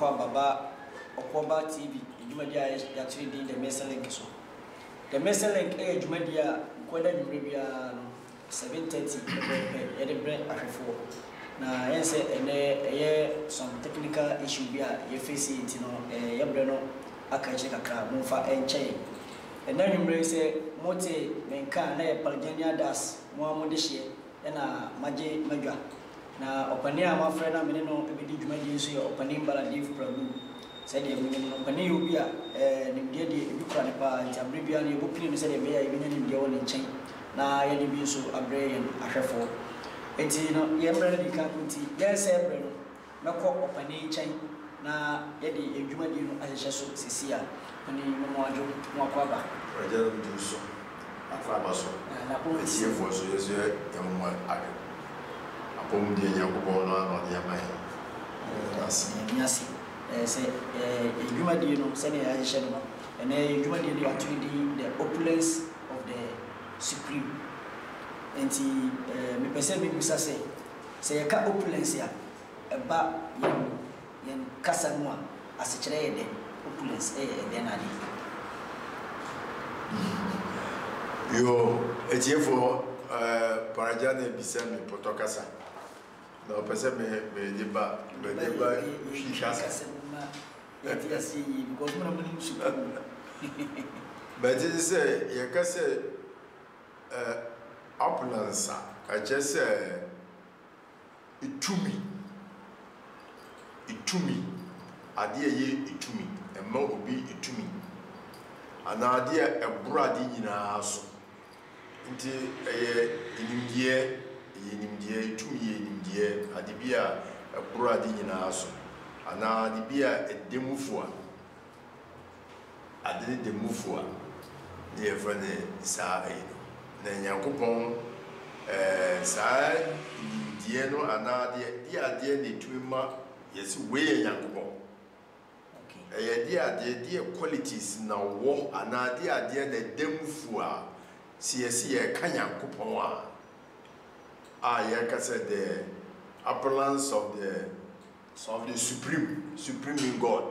Mwakwa Baba Okoba TV, Jumadia actually the Mesa Link. So the Mesa Link a Jumadia, Quada Jumabia 7:30 Edinburgh at 4. Now, I say, and some technical issue be a facing, Yabrano, Akacheka, Mufa, and Chay. And then you say, Mote, Menka, Palgania Das, Mohamedishi, and a Maji Maga. Now, Opania, my friend, I'm in no Ebidi Jumaji, opening Baladiv Pragu. Said the Opani Ubia, Nimdia, Ukranipa, Tabribian, you booking, said a bear, even in the only chain. Now, any views of Abre and Ashafo. Enti no yemre di kan nti yes ebre no meko opani chain na yedi edwuma di no ahyehyɛ so sisia ani mo adwo mo akwaba ajalo du so akwaba so na po tie fo so yeso yemmo ade apom die yakobɔ no ano de amai asi se edwuma di no se ne ahyehyɛ no ene edwuma di no atudi the opulence of the supreme. Enti me pese me busa se yeka opulence ya eba yen kasa no a asechire ye de opulence de na ni yo etiefo paraja na bisa me potokasa na pese me deba shikasa eti asi because mo na mo ni super but it say yeka se opulence I just say itumi ade ye itumi emma obi itumi ana ade ebura ade nyina so nti inimdie itumi inimdie ade bia ebura ade nyina so ana ade bia edemufo ade demufo ne yefane saa na Yankopon saa die no anade die ade ne twema yes we Yankopon okay die ade die qualities na wo anade ade na demfu a si ye kan Yankopon a ye ka say the appellants of the supreme God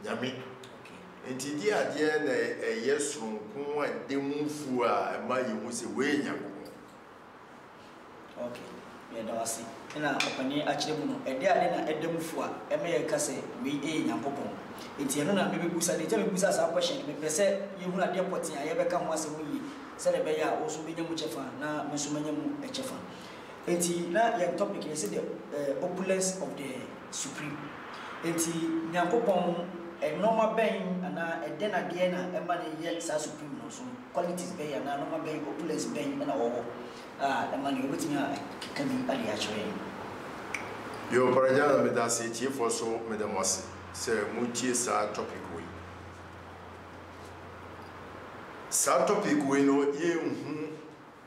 Nyame enti di ade na yesunku ademfu a ma yehu se we Nyankopon okay me da wasi ina opani akire mu no ade na edemfu a ema ye ka se we Nyankopon enti eno na me busa de me busa sa question me pese yehu ade potin a ye beka mo ase mu yi se le be ya wo so be nyamu chefa na me so manyamu e chefa enti na your topic is the opulence of the supreme enti Nyankopon normal being and then again a man yet sa supreme no so qualities be and normal being opulence being and all the money waiting can be ali actually yo parajana me da se tie for so me da mose se mutie sa topic we no ye hu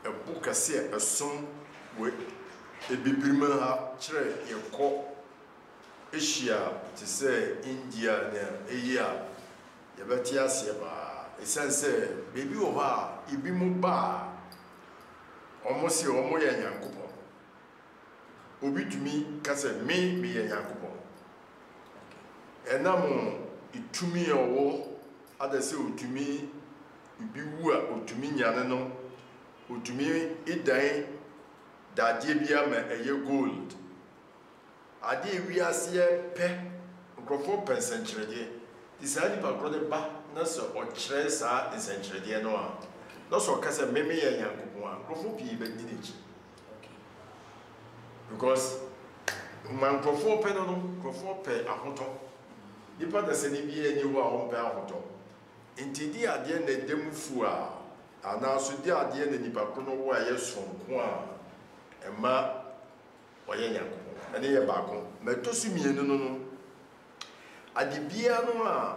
e buka se esom we e bibirima ha kire ye ko Asia to say India na eya yabati ase ba esense baby o ba ibi mu ba almost omo ya Nyankopon obi tumi ka se me ya Nyankopon enam itumi owo adase otumi ibi wu a otumi nyane no otumi idan dadie bia ma eye gold ade wiase pe nkrofo pensenkyerede disani pa krode ba na so o kyerɛ saa pensenkyerede no a no so kasa meme ya Nyankopon a nkrofo pii be dinichi because man nkrofo pe no nkrofo pe ahoto nipa da sani bi ani wo a o pe ahoto intidi ade na demfu a ana so di ade na nipa krono wo a yesonko a ema oye Nyankopon ane ye baako metosu mienu no adibia no a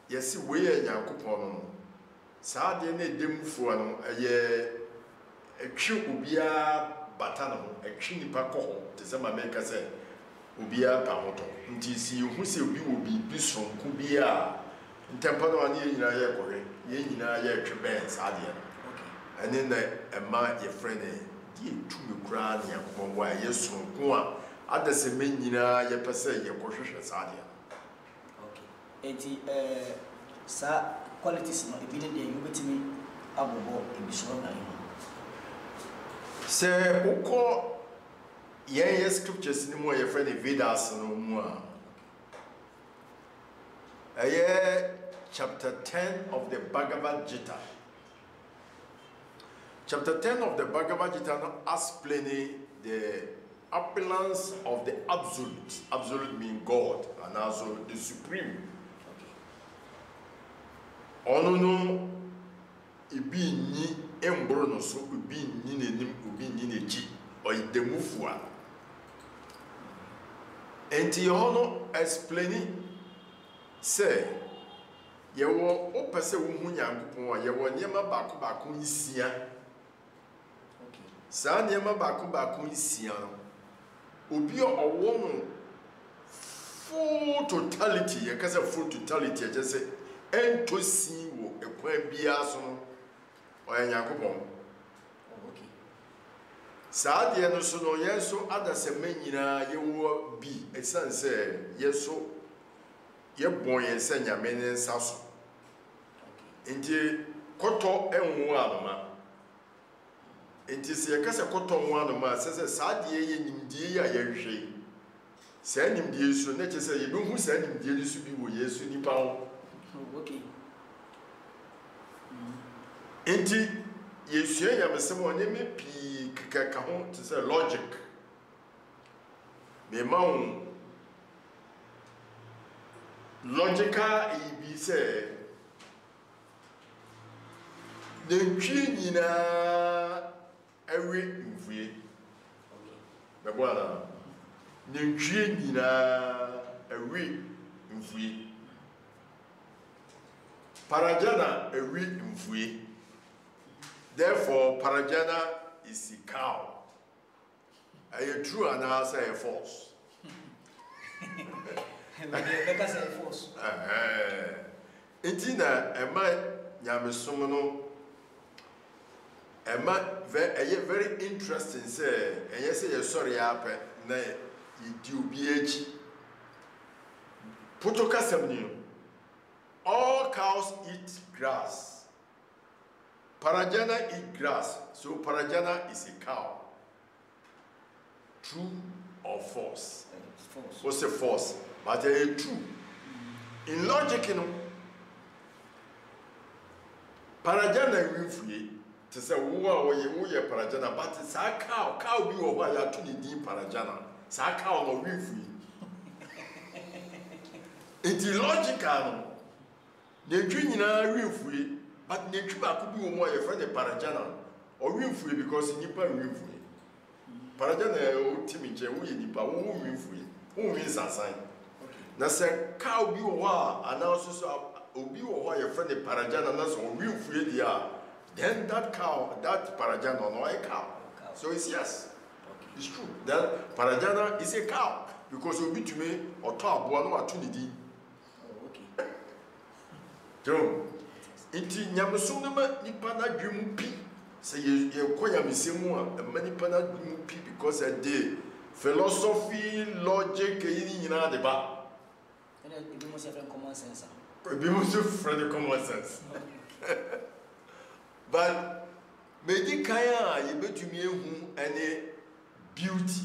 yesi we ye Nyankopon no saa de na edemfo no ye etwe obia bata no etwe nipa ko te se ma meka se obia pa hoto nti si hu se obi wo bi sonko bia ntempa no ane ye nyina ye kowe ye nyina ye twe ben saa de okay ane na ema ye friend die tumi kura na Nyankopon wa ye sonko a adase men nyina ye pese ye kohwehwe saade enti sa qualities no ebi ne de you betimi abobo ebi so na yo se uko ye scriptures ni mo ye friend Vedas no mu a chapter 10 of the Bhagavad Gita. Chapter 10 of the Bhagavad Gita explaining the appearance of the absolute. Absolute means God, and also the supreme. Ono no ibi ni embro no so ibi ni nenim ibi ni neji o idemufua. Enti ono explaining say yewo opese wo hu Nyankopon a yewo niema baako nsia. Sa niema baako nsia no obi owo no full totality ye kase full totality ye say ento si wo ekwan bia so no o Nyankopon. Sa de no so no yeso adasema nyina yewo bi esanse yeso ye bon ye se nyame ne nsa so. Enti koto enwo anoma. Enti se ye kase koto nwo anoma se sa de ye nimdie ya ye hwe. Sa nimdie so ne che se ye be hu sa nimdie so bi wo Yesu nipa ho. Okay. Enti Yesu ya mesem o ne me pi kaka ho to say logic. Me ma logical ibi say the nyina ewe mfue bebwana the nyina ewe mfue parajana ewe mfue. Therefore parajana is a cow. Are you true and I say false? Because say false. Intina ema nyamesom no ema very interesting say enye say ye sorry ape na yidi obi echi potokasem ni all cows eat grass. Parajana eat grass, so parajana is a cow. True or false? False. What's a false? But a true. In logic, you know, parajana will free to say, "Who ye parajana?" But it's a cow. Cow be over ya to the deep parajana. It's a cow no will free. It's illogical. The dream will free. But the true could be more your friend parajana or win free because in Nipa win free. Parajana Timiche, we Nipa who win free, who wins a sign. Now, say, cow be wa, and also be or your friend parajana, and also win free they are. Then that cow, that parajana, no a cow. So it's yes, it's true. That parajana is a cow because you'll be to me or top one or two. Okay. Joe. Iti nyamesom no ma nipa na dwemu pi se ye koya mesemu a ma nipa na dwemu pi because a day philosophy logic yi nyina de ba and it be most of common sense. Be most of common sense. But medi kan a ye betumi ehu ene beauty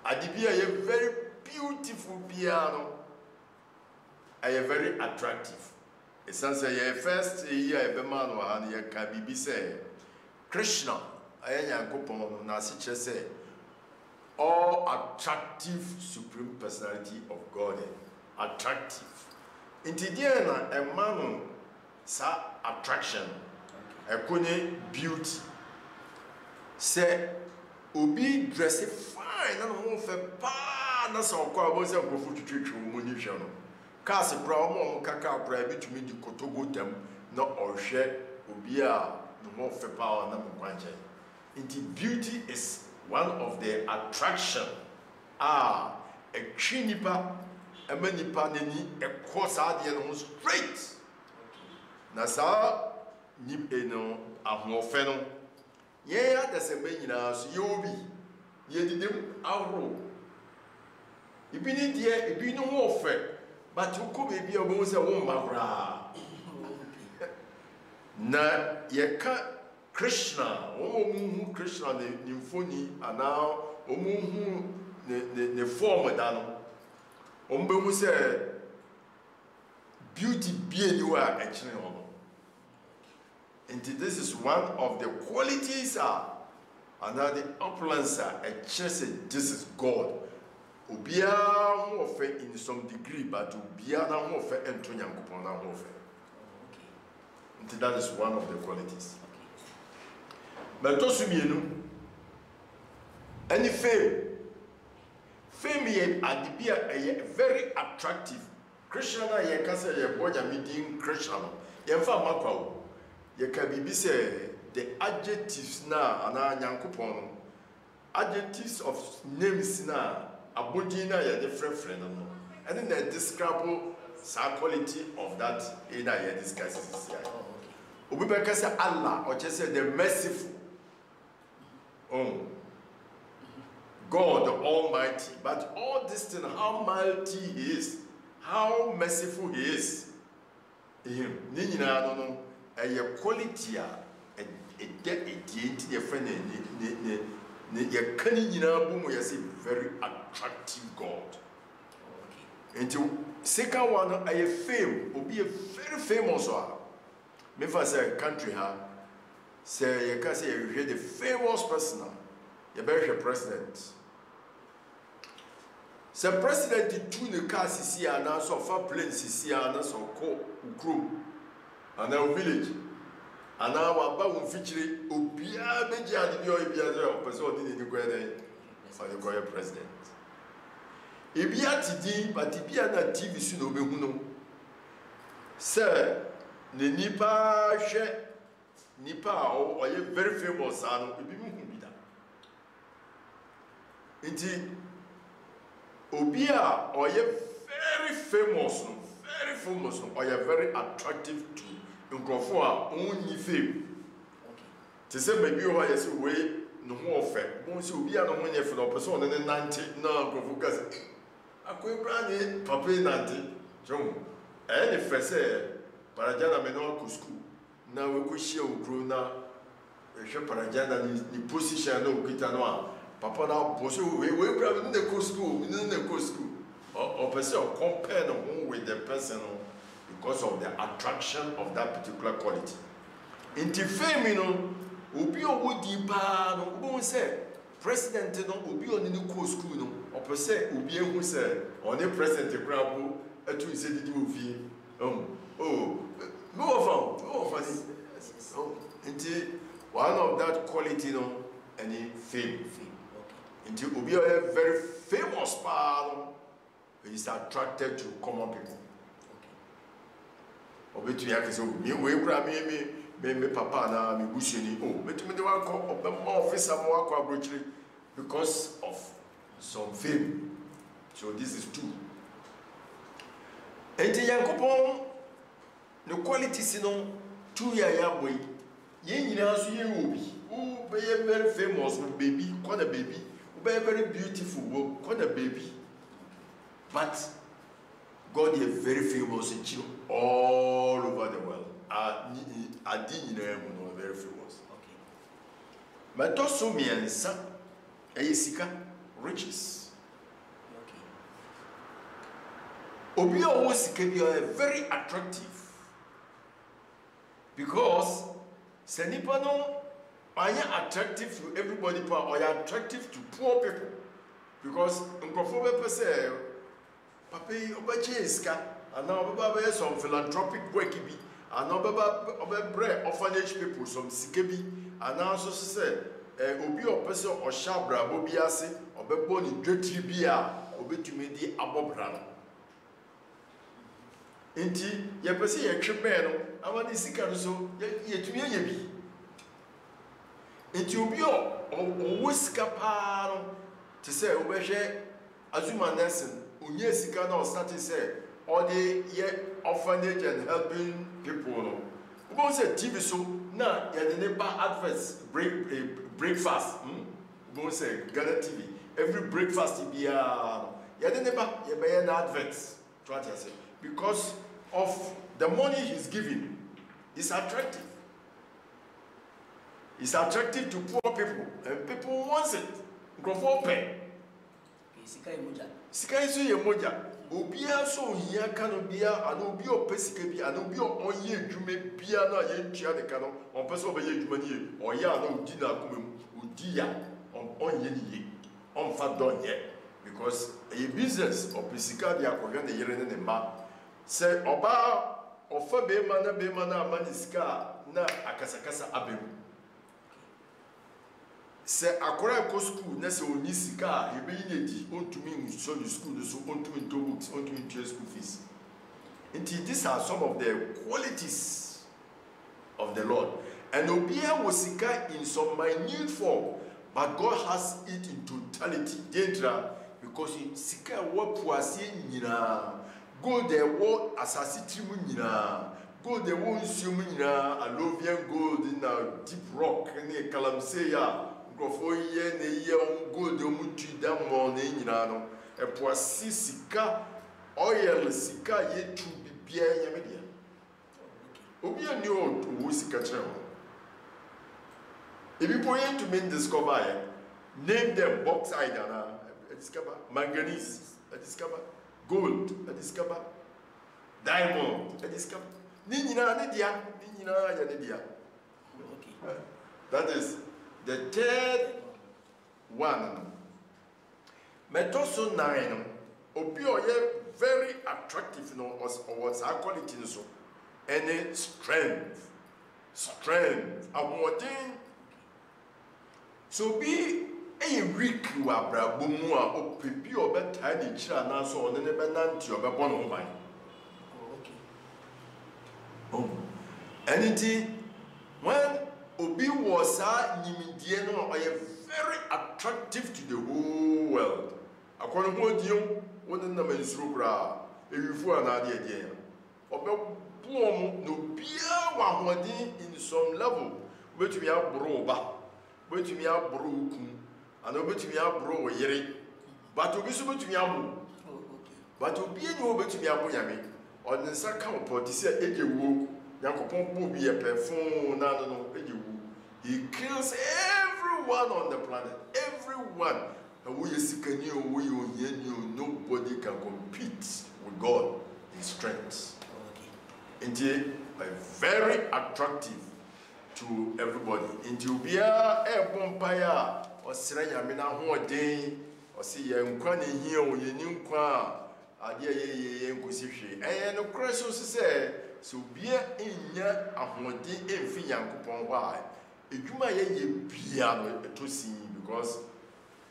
adibia ye very beautiful piano are very attractive. Since your first year, a man or can be say Krishna, I am Kupon, Nasicha say, all attractive supreme personality of God, attractive. Intidiana, a man, sa attraction, a kune beauty. Say, Ubi dress fine and home for pa, that's all was a go to treat you, munition. Kasi brown mom kaka private to me the kotogo them no or share ubia no more for power na mkwanche. Inti beauty is one of the attraction. A chinipa a manipa neni a course adian straight. Nasa nip eno a more fennel. Yeah, that's a menina so you be ye did them our room. You be in here, it be no more fair. but who could be a woman say, oh, Magra. Na yeka Krishna, omo Krishna ne mfoni ana omo ne form dano. Ombe mu say beauty be anywhere actually omo. And this is one of the qualities and the opulence this is God. Obia ho ofe in some degree, but obia na ho ofe ento Nyankopon na ho ofe. That is one of the qualities. But to any fame and be very attractive. Christian, you can say your boy meeting Christian. You can be say the adjectives now and Yankupon adjectives of names now. Abudina ya different friend and then the describe quality of that in a discussion. Ubibeka say Allah or just say the merciful. God the Almighty. But all this thing, how mighty He is, how merciful He is. Nina no no a quality a friend very attractive God. Into second one a fame will be a very famous one. If I say country, say you can say you hear the famous person, you better president. Say president to the car CC and also for planes CC and also crew and our village. And now about feature Obia Beja the Obia person in the for the president. Ibia TD, but Ibia na TV soon obehuno. Sir. The Nipa or a very famous and Indeed, Obia or a very famous or a very attractive to Nkrofoa only fame. To say maybe you are a way no more fair. Once you be a no money for the person and then 90 now go focus. I could brand Papa 90. John, and if I say, Parajana may not go school. Now we could share grow now. Parajana the position of Kitanoa. Papa now, we probably didn't go school. We didn't go school. Or person compare them with the person because of the attraction of that particular quality. Into fame, you know, Ubi Woody Ban, who say, President, no, Ubi on the new school, no, or per se, Ubi who said, on the president, the crowd, a two said it will be, no of us. Into one of that quality, no, any fame. Into Ubi a very famous part, is attracted to common people. Obetu ya kese mi we kura me papa na me busheni betu me de wa ko obema officer mo wa ko abrochiri because of some fame. So this is true. Enti Yankopon no qualities no two ya boy ye nyina so ye obi o be very famous baby call a baby o be very beautiful call a baby. But God is very famous in Chile, all over the world. Very famous. Okay. But also miensa, ayesika riches. Okay. Obia wosika be very attractive because senipa no are attractive to everybody, or are attractive to poor people because nkofo be say. Papa, Obache iska, and now Baba some philanthropic work be, and now Baba orphanage people, some sikebi, and now so said, Obi or person or Shabra, Bobiasi, or Beboni, Dretribia, Obetumedi, Abobran. Inti, Yapasi, a tribano, I want to see so yet to me. Inti Ubio, or Whiskapano, to say, Obeche, Azuma Nelson. Yes, you cannot start to say, or the orphanage and helping people. We won't say TV so now, you have the neighbor adverts breakfast. We won't say Ghana TV. Every breakfast, you have the neighbor, you have an adverts. Try to say. because of the money he's giving. It's attractive. It's attractive to poor people, and people want it. Go for pay. Sika isu ye moja. Obia so hia kanu bia ana obi opesika bi ana obi onye adwuma bia na ye ntua de kanu on pese obaye adwuma ni oye ana odi na akomam odi ya onye ni ye on fa donye because a business opesika dia akohwe na yere ne ma se oba ofa be ma na amani sika na akasakasa abem se akora ko school na se oni sika e be yedi ontumi so the school so ontumi to books ontumi to school fees. Indeed, these are some of the qualities of the Lord. And obia was sika in some minute form, but God has it in totality. Dendra because sika wo puase nyina go there wo asase trimu nyina go there wo nsuom nyina alluvian gold in a deep rock ne kalamseya for ye ne ye on gold omutu da mo ne nyina no e poasi sika oil sika ye tu bibia nyame dia obi ani o wo sika kire ho if you point to men discover name them bauxite and discover manganese discover gold discover diamond discover ni nyina ne dia ya ne dia. That is the third one. Metoso 9. Obi oye very attractive no was our quality so. Any strength. Amodin. So be a weak wa brabomu a opebi obeta ni kira na so one ne benanti obebo no man. Oh. Anything when Obi was nimidie no are very attractive to the whole world. According to Dion, one na mensuru kra, ewifu anade ade. Obe boom no bia wa hodin in some level. Betumi abro ba, betumi abro kun, and betumi abro yere. But obi so betumi abo. But obi ni betumi abo yame. On the second part, this is ejewu. Yakopon bo bi e perfume na no ejewu. He kills everyone on the planet. Everyone. Nobody can compete with God in strength. Indeed, very attractive to everybody. Indeed, we are a vampire or Serena Mina Hoden or see Yankwan here or Yankwa. Adia Yankusifi. And the Christos say, so be in ya a Hoden and Fiankupon. Why? Ejuma ye piano to see because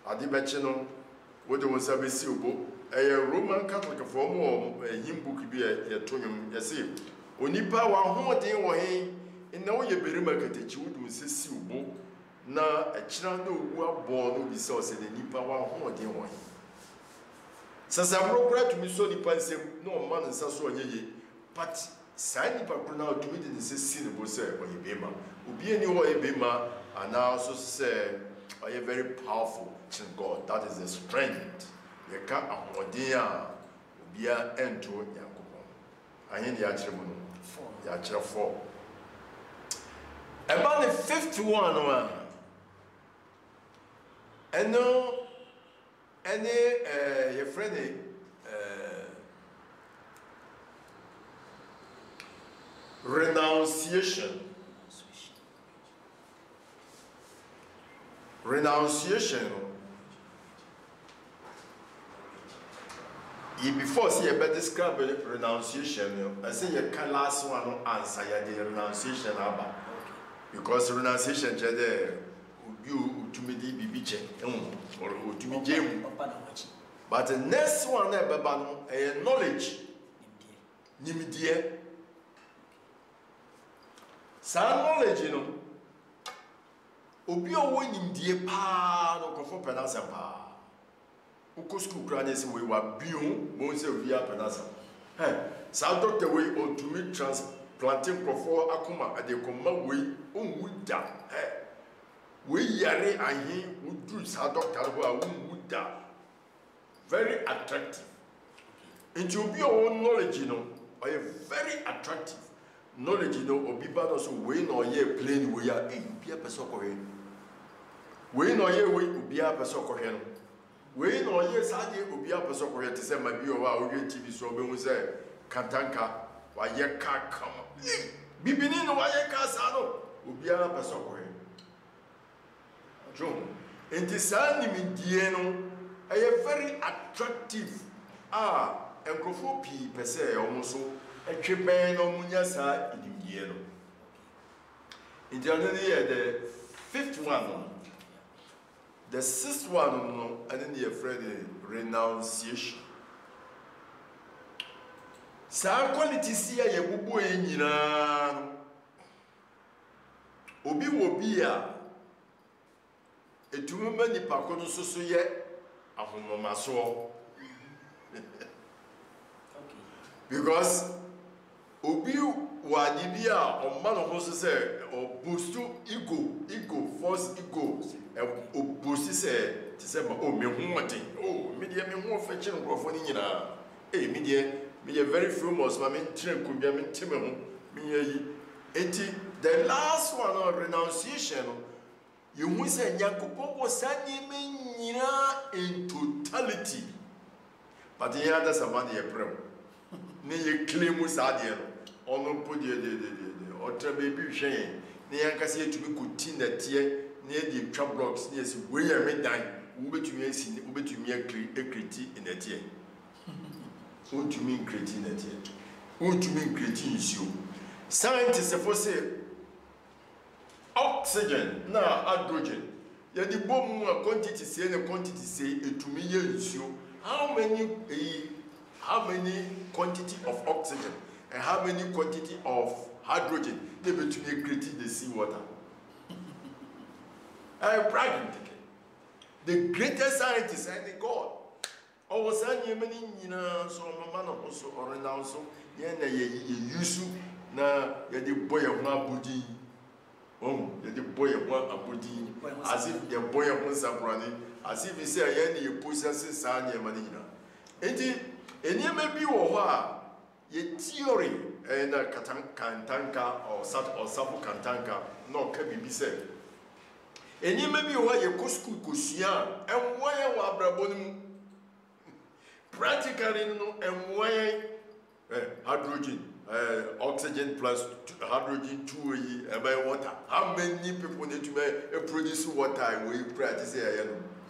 Adibachino what was service a Roman Catholic form or a hymn book be a tonium. You see, Onipa wa hoden wo hen na wo ye beri market chi wo do sesi ubo na a chira na owu abo no bi se o se na nipa wa hoden wo hen. Sasamro kra tumi so nipa nsem no man nsa so onyeye but sai nipa kro na tumi de sesi ne bo se o ye bema obi ani wo ye bema ana so se o ye very powerful to God. That is the strength ye ka ahoden a obi a ento yakopon ahen de akire mu no ya akire 4 about the fifth one and no any your friend renunciation before see about describe renunciation I say you can last one answer the renunciation about because renunciation jade you to me the bibiche or to me jam but the next one a knowledge nimidie some knowledge you know obi owo nimdie pa no kofo penasa pa uko school grade say we wa biun mo say we are penasa sa doctor we o to me transplanting kofo akoma ade koma we onwuda we yare ahin udru sa doctor ho a onwuda very attractive Into be your own knowledge, you know, are very attractive. Knowledge, you know, or be bad also win or ye plain we are be a person. Win or ye will be a person. Win or ye Saturday will be a person to say my view of our TV so when we say Kantanka, why ye can't come. Bibinin why ye can't saddle will be a person. John, in the sun, Diano, a very attractive. And Grofo P per se almost a treban or Munyasa in the year. In January, the 5th one, the 6th one, and then the afraid renunciation. Sa quality see a bubu in Obi will be a too many pacono so yet, a homomaso. Because Obi Wadibia or man of us say or boost to ego, false ego, and boost say to say, oh, me oh, media me more fetching of Fonina. Eh, media very famous, my main train could be a timon. The last one on renunciation, you must say Yakupo was sending me in totality. But the other somebody a prayer. Ni claim usadiano ono podi otra baby hwen ni yankase etumi kutin na tie ni e twa blocks ni esi we ya medan ubetumi esi ni ubetumi ekreti in tie ubetumi ekreti in tie ubetumi ekreti issue scientists for say oxygen na hydrogen ya di bom quantity say na quantity say etumi ye issue how many quantity of oxygen and how many quantity of hydrogen they between creating the seawater. Pragmatic. The greatest scientist and God. Our son, you many, so man also or renounce, use na the boy of Mabudi. The boy of Mabudi, as if the boy of Musabrani, as if he said, any possesses Sanya Manina. Indeed. And you may be a theory and a Kantanka or Safu Kantanka, no can be said. And you may be a Kusku Kusia and why Wabrabonum practically and why hydrogen, oxygen plus hydrogen 2 and by water. How many people need to produce water? We practice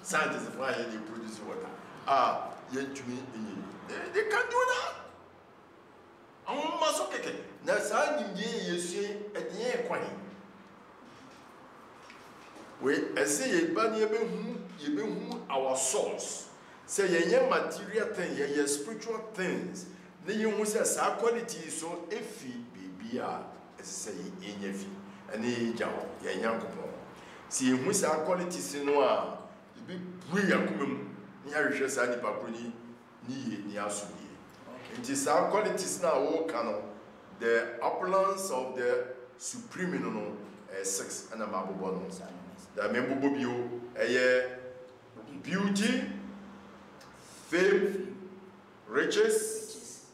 scientists why they produce water. Yet to me. They can't do that. I'm not okay. That's how you see at the air quantity. We say, you be our source. Say, ye material things, ye spiritual things. Then you must say, our quality so if be as say in your feet, and ye jam, ye young couple. See, you must our quality sinoa, you be brilliant. Near Sani Papuni. It is our qualities now, the opulence of the supreme 6 and a marble bonus. The member beauty, fame, riches,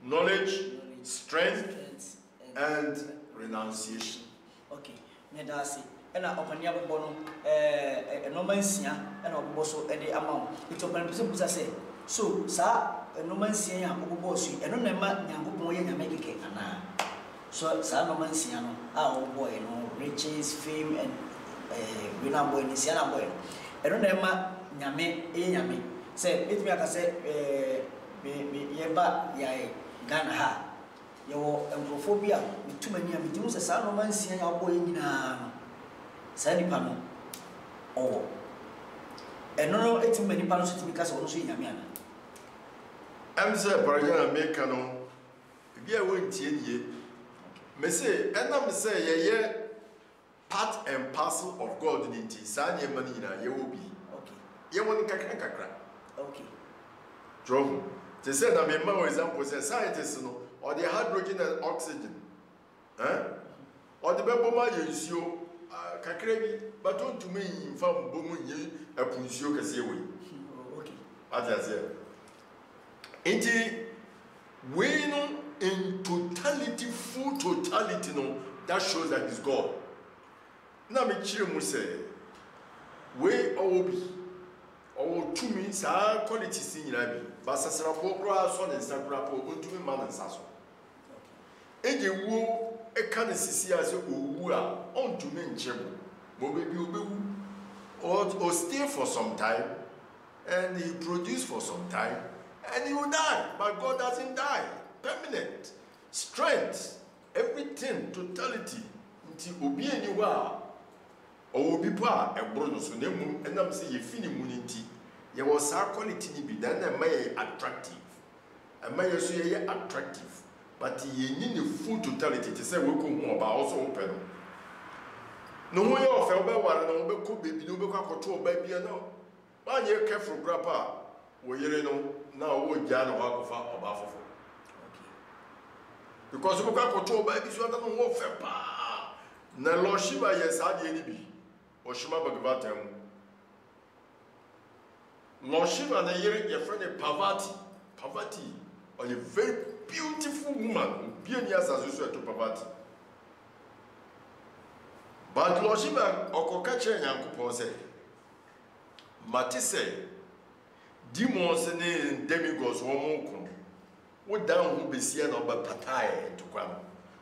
knowledge, strength, and renunciation. Okay, Nedasi. And I open your bonum, a nomansia, and a bosso at the amount. It's open to say. So, sir, no man saying I'm bossy, and no man, young boy, and make a cake. So, sir, no man saying, our boy, no riches, fame, and winner boy, and Siana boy. I don't know, Yame, say, it me, I say, Yeba, Yai, Gana, your amphophobia, with too many amitus, a son of man saying our boy in Sandy Pano. Oh, and no, it's too many panels because I also Yamiana. I'm saying, Paragana Mekano, if you won't ye, may say, and I'm saying, ye part and parcel of God in it, Sanya Manina, you will be. Okay. You want to crack. Okay. Drove. They said, I mean, more examples, scientists, or the hydrogen and oxygen. Or the Beboma is you, Kakrebi, but don't to me, from Bomu, a Punsio Casewi. Okay. As I said. Inti We know in totality, full totality, no, that shows that he's God. Now me chire say, we all be, or to me, sa quality sin be, but sasra bokra son and sakra po unto me man and saso. Eje wo e kan sisi ase owu a onto me nchebo. Mo be bi obewu or stay for some time and he produce for some time and he will die, but God doesn't die. Permanent strength, everything, totality. Nti obi eniwa or obi pa e bro no so na mum enam say ye fini mu nti ye was our quality ni bi dan na may attractive. And may so ye attractive, but ye need the full totality to say we ko hu oba also open. No mo ye ofe oba ware na oba ko baby no oba kwakoto oba bia na ma ye careful grandpa wo yere no na wo gya no akofa oba fofo. Because we can't control by this one, no more fair. Na Lord Shiva, yes, I did be. Or Shima Bhagavatam. Lord Shiva, na year your friend Parvati, or a very beautiful woman, being years as usual to Parvati. But Lord Shiva, or Kokacha and Yankupo say, Matisse, demons and demigods, one what down who be seen over Pattaya to come.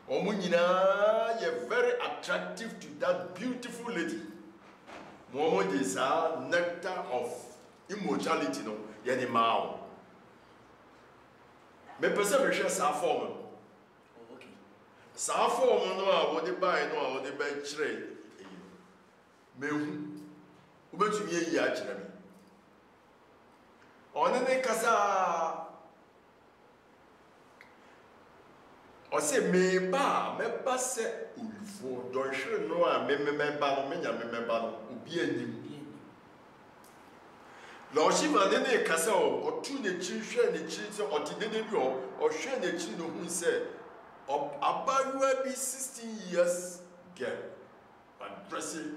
Omunina, you're very attractive to that beautiful lady. Momo is a nectar of immortality, no, yani mao. Me perceive she sa form. Okay. Sa form no what they buy no what they buy chire. Me hu. Ubetumi yi a chire me. Onene kasa or say me ba se ulfo don hwe no a me ba no menya me ba no obi anim Lord Shiva ne kasa o tu ne chi hwe ne chi se o ti ne bi o hwe ne chi no hu se abaruwa bi 16 years girl and dressing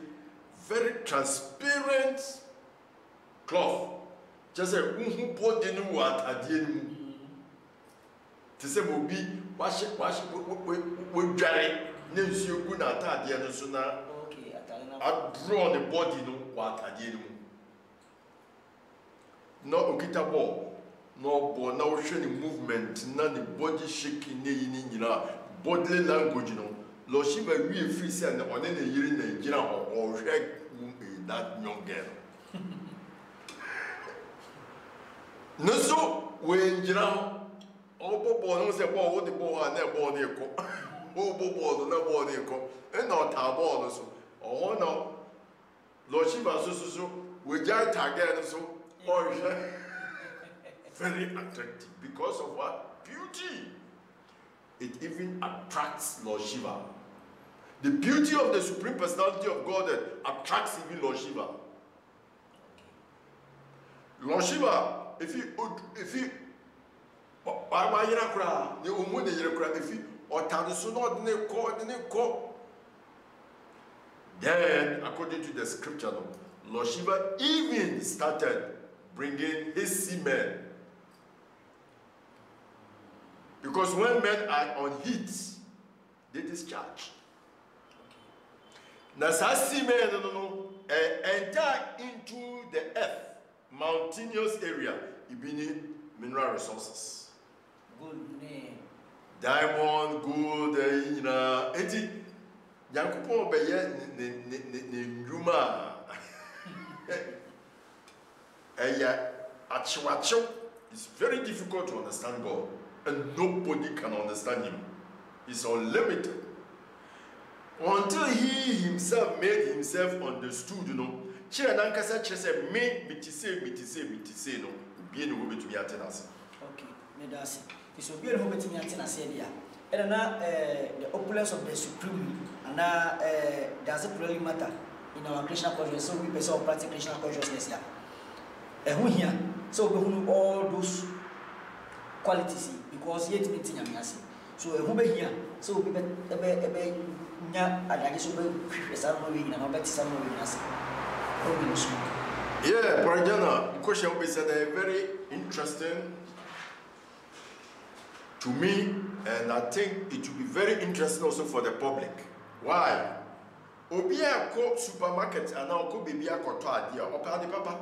very transparent cloth just say unhu body no wa adie ni ti se mo bi wash we dware na nsuo gu na atade no so na okay atade na draw the body no wa atade no no okita ball no ball na wo hwe ni movement na the body shaking na yi ni nyina body language no lo Shiva wie free say na one na yiri na gira o hwe that young girl no so we ngira oh, Bobo, no say, "Boy, what the boy and that boy they call." Oh, Bobo, no boy they call. And not our boy so. Oh no, Lord Shiva so we just target so. Oh, very attractive because of what beauty. It even attracts Lord Shiva. The beauty of the Supreme Personality of God attracts even Lord Shiva. Lord Shiva, if you why you cry? You won't cry if you or Taniso not ne. Then, according to the scripture, Lord Shiva even started bringing his semen. Because when men are on heat, they discharge. Now, semen enter into the earth, mountainous area, even mineral resources. Good name. Diamond, gold, eti Yankupon beye ne Ruma. It's very difficult to understand God, and nobody can understand him. He's unlimited. Until he himself made himself understood, Chira nankasa chese me mitise no. Bien no go to be attendance. Okay, me that's it. It's a beautiful meeting at Tennessee. And now the opulence of the Supreme, and now does it really matter in our Krishna consciousness? So we pursue practice Krishna consciousness here. And who here? So we know all those qualities because yet meeting am yasi. So who be here? So we ebe nya adage so be some we na be some we yasi. Yeah, Parajana, question will be said very interesting. to me, and I think it will be very interesting also for the public. Why? Obia ko supermarket and now ko baby akoto ade opade papa.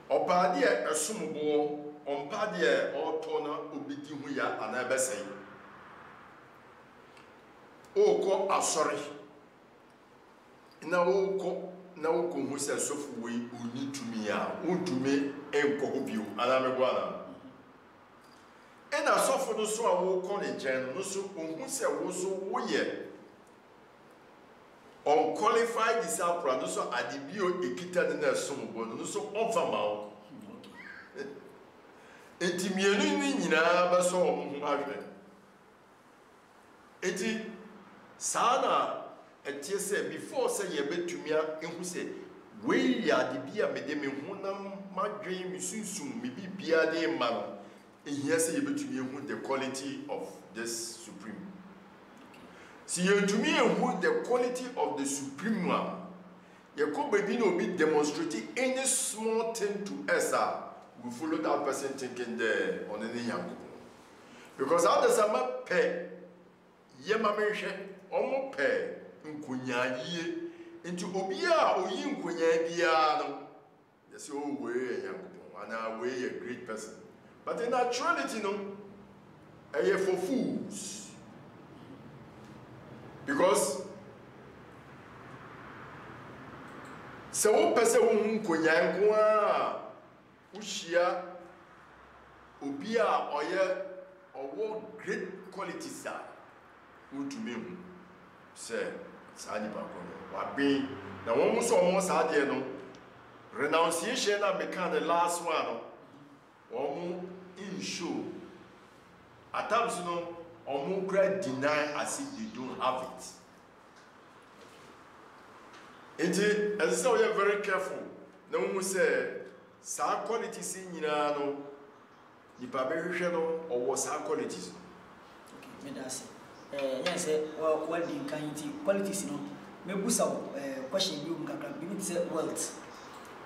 Opade esumbo ompade otona obidi hu ya anabesai. Oko asori. Na oko hu se sofu we oni tumi a ontumi enko bio anamego ana. And I saw for those who are walking no so who said was so weird. Unqualified disciple, no so at the bio ekita in their son, no so over mouth. Intimiating in a so Eti Sana at TSA before say a bit to me, and who said, we are the beer medem hunam, my dream is soon, maybe beer de man. And here say able to me the quality of this supreme. See you to me who the quality of the supreme one. You could be no be demonstrating any small thing to us. We follow that person thinking there on any young. Because how does a pay? Yema mention omo pay nkunya ye into obia o yin nkunya bia no. Yes, oh way young and a way a great person. But in actuality, no, for fools. Because so person who kunyangwa ushia obia or great qualities are who to me say sani bakono wabi na one so almost had no renunciation and become the last one. In show at times, you know, or deny as if they don't have it. And as so we are very careful. No one will say, "Sa qualities in no, the barbarian or was our qualities." Okay, me that's yes, well, what the kind qualities, no, me busa question you can say wealth.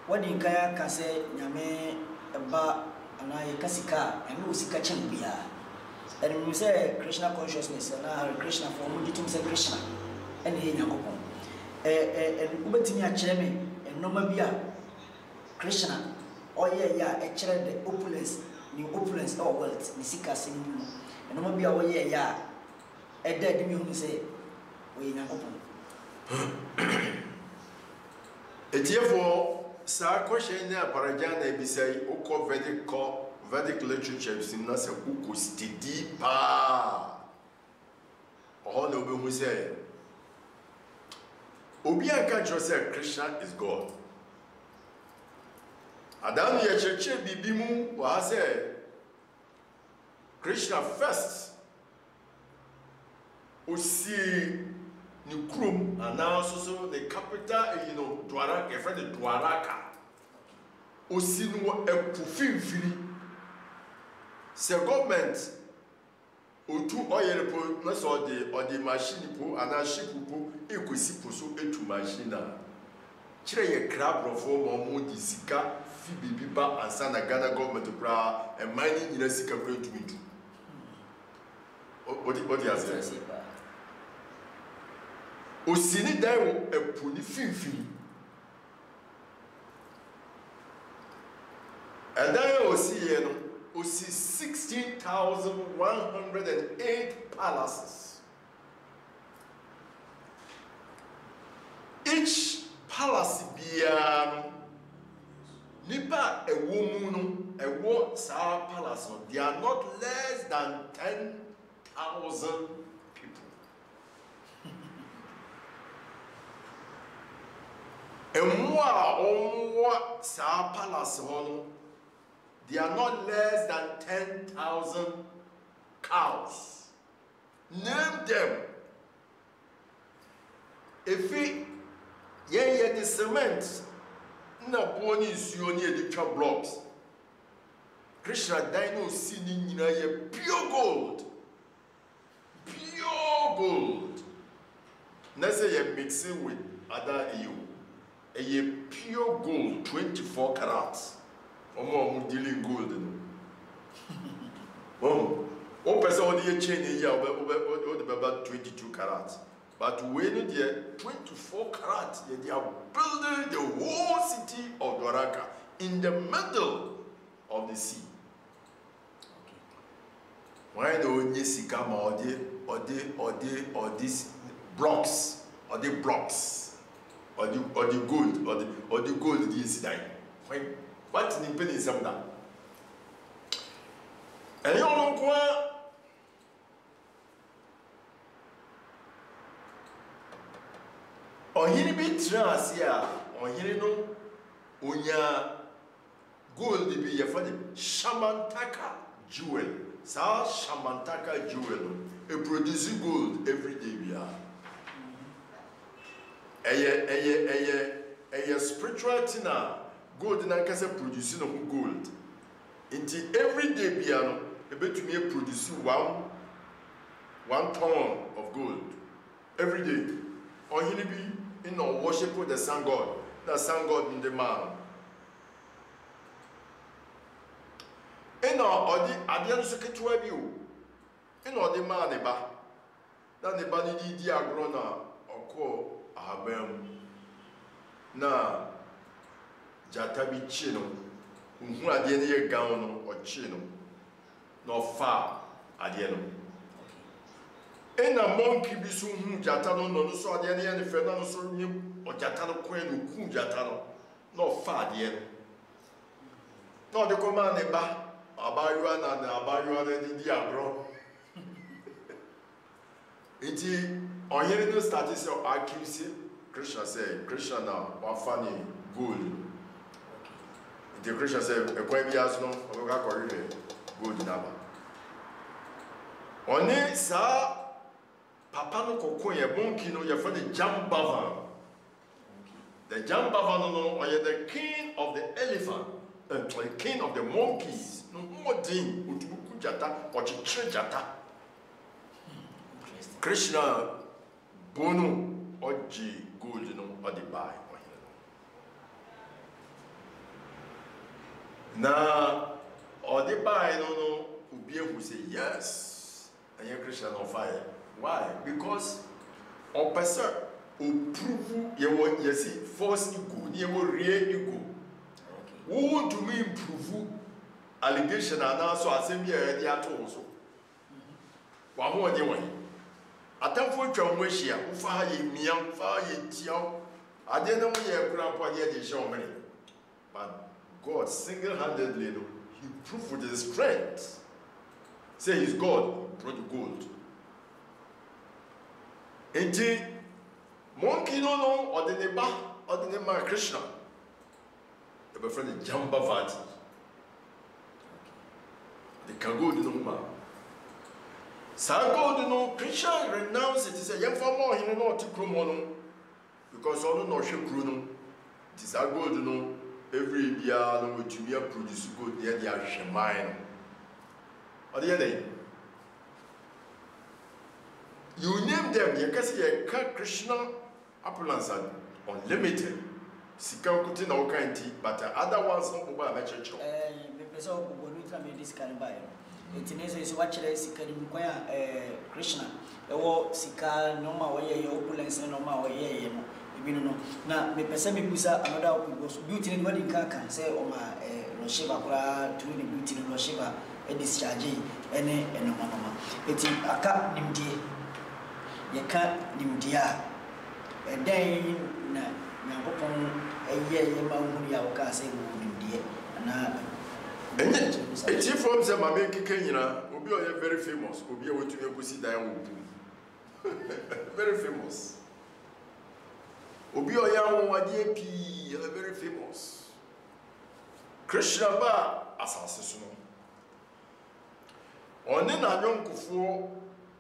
What the kaya can say, Yame about. And I Kasika and no Sika Chimbia. And we say Krishna consciousness and Krishna for Mujitum say Krishna and he Yakopon. And Ubatinia Chemi and Nomabia Krishna. Oh, yeah, actually the opulence, new opulence or wealth, Nisika singing. And Nomabia, oh, yeah, a dead you say, we Yakopon. It's therefore. Sa question na parajana bi say oko Vedic literature sin na se uko steady pa o na obi hu say obi anka jo say Krishna is God. Adam ye cheche bibi mu wa say Krishna first osi Nukrum and also the capital, you know, Dwaraka, a friend of Dwaraka. Osinu a pufin Se government or two oil po, not or the machine po, and a ship po, equisi po so etu machina. Chire a crab reform or modi sika, Phoebe Biba and Sana Ghana government to bra and mining in a sika going to meet. What do you say? Osini dawo epuni finfin. And then osi no osi 16,108 palaces. Each palace biya nipa ewo mu no ewo sa palace no, they are not less than 10,000 people. And what sa palace no, they are not less than 10,000 cows. Name them. If we the cement na boni nsuo ni editwa blocks. Krishna dino sini nyina ye pure gold. Pure gold. Na say ye mixing with other EU. A pure gold 24 carats. Omo dealing gold no. One person only a chain here about 22 carats. But when they 24 carats, they are building the whole city of Dwaraka in the middle of the sea. Why don't you see come or these blocks or the blocks or the gold or the gold is dying? What in the penny is some that? And you don't go. Ohini bi trans ya ohini no onya gold bi ye fa de Shamantaka jewel. Sa Shamantaka jewel e produce gold every day bia. Eye spiritual tina gold na kase produce no gold. Until every day bia no e betumi produce one ton of gold every day. Ohini bi in our worship with the sun god, the sun god in the man. In our audience secretary view, in our demand eba, then the body diagrona or call Ahabem na Jatabi chino, who are the gown or chino, nor far adiano. Na monkey bi so hu jata no no so ade ne ne fe no so nyi o jata no kwan no ku jata no no fa ade no de ko ma ne ba abayua na di agro enti oyere no start say accuse Christian say Christian na wa funny gold enti Christian say e kwa bi aso no o ga ko re gold na ba oni sa Papa no koko ye monkey no ye for the Jambavan. The Jambavan no the king of the elephant, the king of the monkeys. No more thing utubuku jata or chitre jata. Krishna bono oji gold no or the buy. Na or the buy no ubiye who say yes. And you Krishna on fire. Why? Because on person who prove you see false ego, you real ego. Who want to me improve allegation and also assembly already at also. Wa ho de wan. Atamfo twa mo hia, wo fa ye miam, fa ye tiaw. Ade na mo ye kura po ye de show me. But God single-handedly he proved with his strength. Say he's God, brought the gold. Enti monkey no or the neba Krishna. The friend Jambavati. The Kago no ma. Sago no Krishna renounce it. He said, "Young for more, he no to Krumono because all no she Kruno. It is a good no every year no to be a produce good near the Shemine. Or the other. You name them, you can say Krishna Appellants are unlimited. Sikam kuti na okanti, but other ones no go ba church. Me pesa go no tra me this kan ba. Etinese is what chile sikari mkwaya Krishna. Ewo sika no ma waye ye opulence no ma waye ye no. Ibinu no. Na me pesa me busa another opulence. Beauty ni wadi kan say o ma no shiba kura through the beauty no shiba e discharge ene eno mama. Eti aka nimdie. Ye can't nimdia. And then Nakopon a year, Mamuya, Ocase, nimdia. And it's from the Mamaki Kenya, will be very famous, will be able to go see Diane. Very famous. Obio Yam Wadiapi, very famous. Krishna Ba, assassin. On then a young Kufu,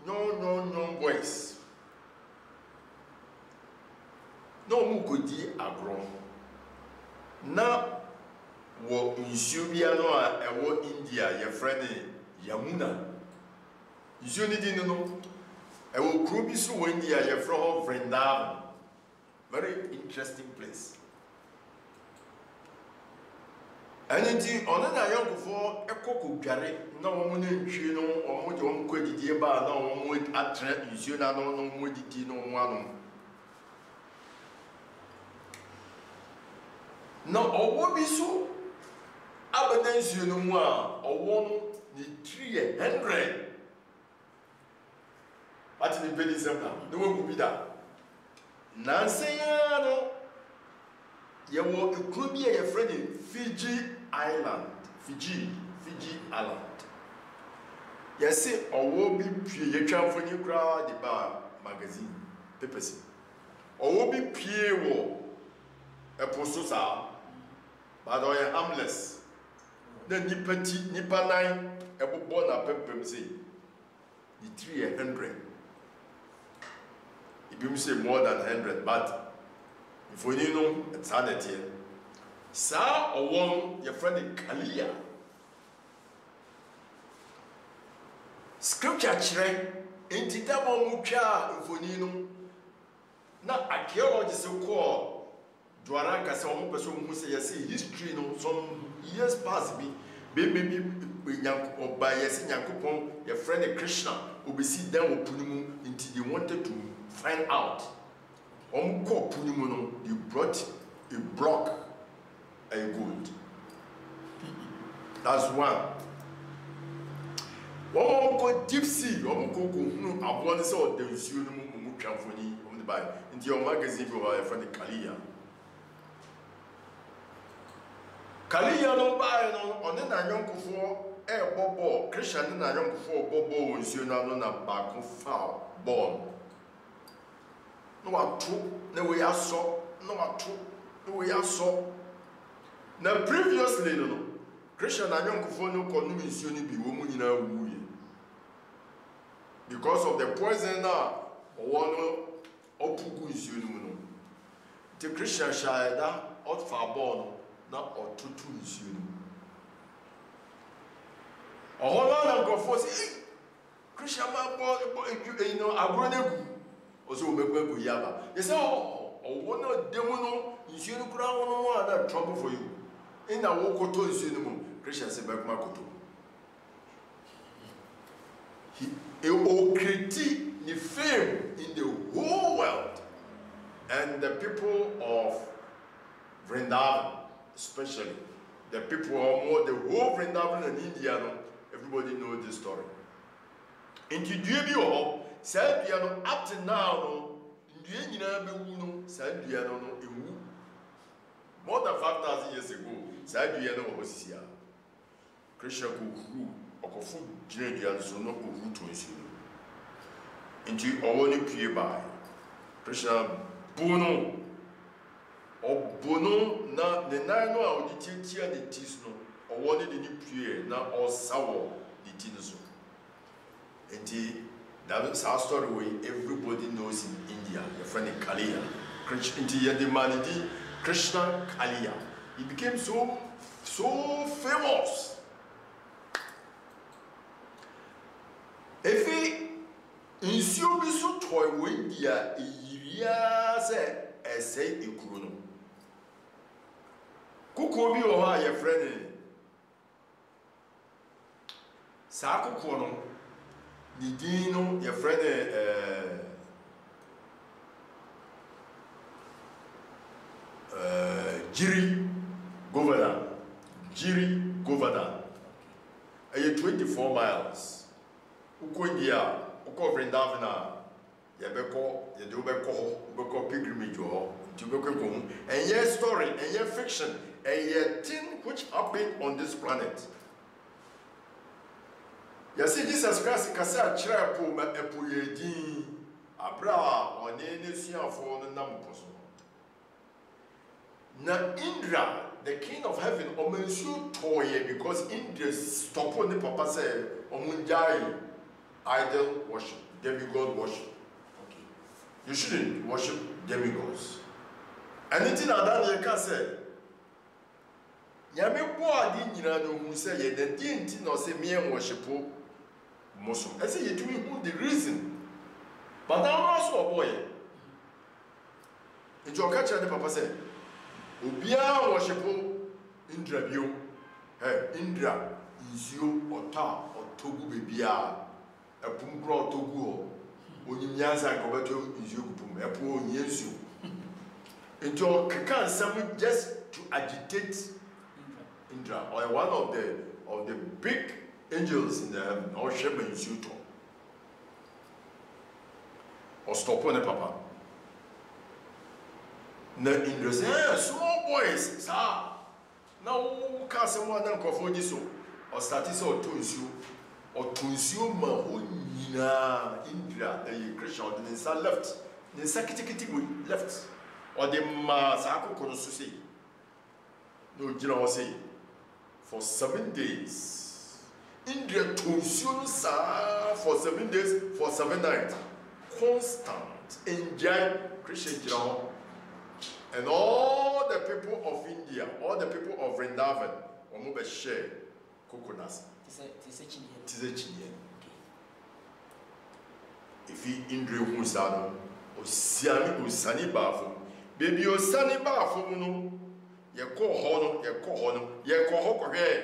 no voice. No mukodi agro na wo nsuobia no a ewo India ye friend Yamuna nsuo ni di no ewo kuro bi so wo India ye friend ho Vrindavan. Very interesting place. Anything on a young for a cocoa garret, no one in Chino or what you could be about no one would attract you, so no more did no one. No, or what be so? Abundance you know more, or one the 300. What in the belly is no one could be that. Nancy, you could be a friend in Fiji Island. Fiji Island. Yes, or will be P. For you crowd the bar magazine, papers. Or will be P. A postosa, but I am harmless. The Nipati Nipanine, a born up pepper say the 300. If you say more than 100, but if you know it's hard here. Sir or one, your friend Kalia. Scripture chere enti da mo mutwa mfonino na archaeologists ko duara ka se omo person mu se yesi history no some years past be oba yesi Nyankopon your friend Krishna obesi dan opunimu enti they wanted to find out omo ko opunimu no they brought a block a gold. That's one. One go deep sea, one go no abone say o de nsuo no mu twamfoni on the Bible. In your magazine go our friend Kalia. Kalia no buy no on na yonkofo e bobo Christian na yonkofo bobo nsuo no na ba ko foul born. No atu na we aso, no atu na we aso. Na previously no Christian na yonkofo no ko no nsuo no bi wo mu nyina wuye. Because of the poison now, one opugu is you know. The Christian shada out far born now or tutu is you. A whole lot of go for say Christian man born you know abronegu also mekwe yaba. You say oh one demono is you crown one that trouble for you. In a wokoto is you Christian say back makoto. He will critique the fame in the whole world, and the people of Vrindavan, especially the people of more the whole Vrindavan and India, everybody knows this story. In Judaism, Sabiano up to now, more than 5,000 years ago, Sabiano was here. Christian who Okofu Jane so no who to ensure. Into only pure by Christian Bono or Bono na the nine or the tea and the tisno or one in the pure now or sour the tinoso. And that's our story way everybody knows in India, your friend Kalia. Christian the humanity Krishna Kalia. He became so famous. If nsuo bi so toy wendia eyiria se ese ekuru no kuko bi o ha ye friend sa kuko no ni din no ye friend Giri Govardhan aye 24 miles Ukoindia, Uko Vrindavana, Yabeko, Yadubeko, pilgrimage, or Tubeko, and your story, and your fiction, and your thing which happened on this planet. You see, Jesus Christ, Cassa, Chirapo, Epuyedi, Abra, or Nenesia for the Nampos. Now, Indra, the king of heaven, Omensu Toye, because Indra stopped on the Papa said, Omunjai. Idol worship, demigod worship. Okay. You shouldn't worship demigods. Anything that you can say. Yami boadi nyina no hu say ye the dinti no say me worship Muslim. I say you doing who the reason. But now also boy. In your catcher the papa say, Ubia worship Indra bio. Hey, Indra, nsuo ɔtɔ ɔtɔgu bebia ɛpum kura ɔtɔgu hɔ onyimyansa nkɔbɛtɔ nsuo kupum ɛpo onyie nsuo nti ɔkeka nsɛm just to agitate Indra or one of the big angels in the heaven or Shema nsuo tɔ or stop on the papa na Indra say small boys sir now ka someone na nkɔfo di so or start is or to nsuo ma ho nyina Indra a Christian or the sa left the secretary left or the ma sa akoko no so say no gina say for 7 days Indra to nsuo sa for 7 days for 7 nights constant enjoy Christian gina and all the people of India, all the people of Vrindavan, omo be share coconuts. Tise chinye. If he Indra Musano, Osani Bafo, baby Osani Bafo no, ye ko hono, ye ko hoko he.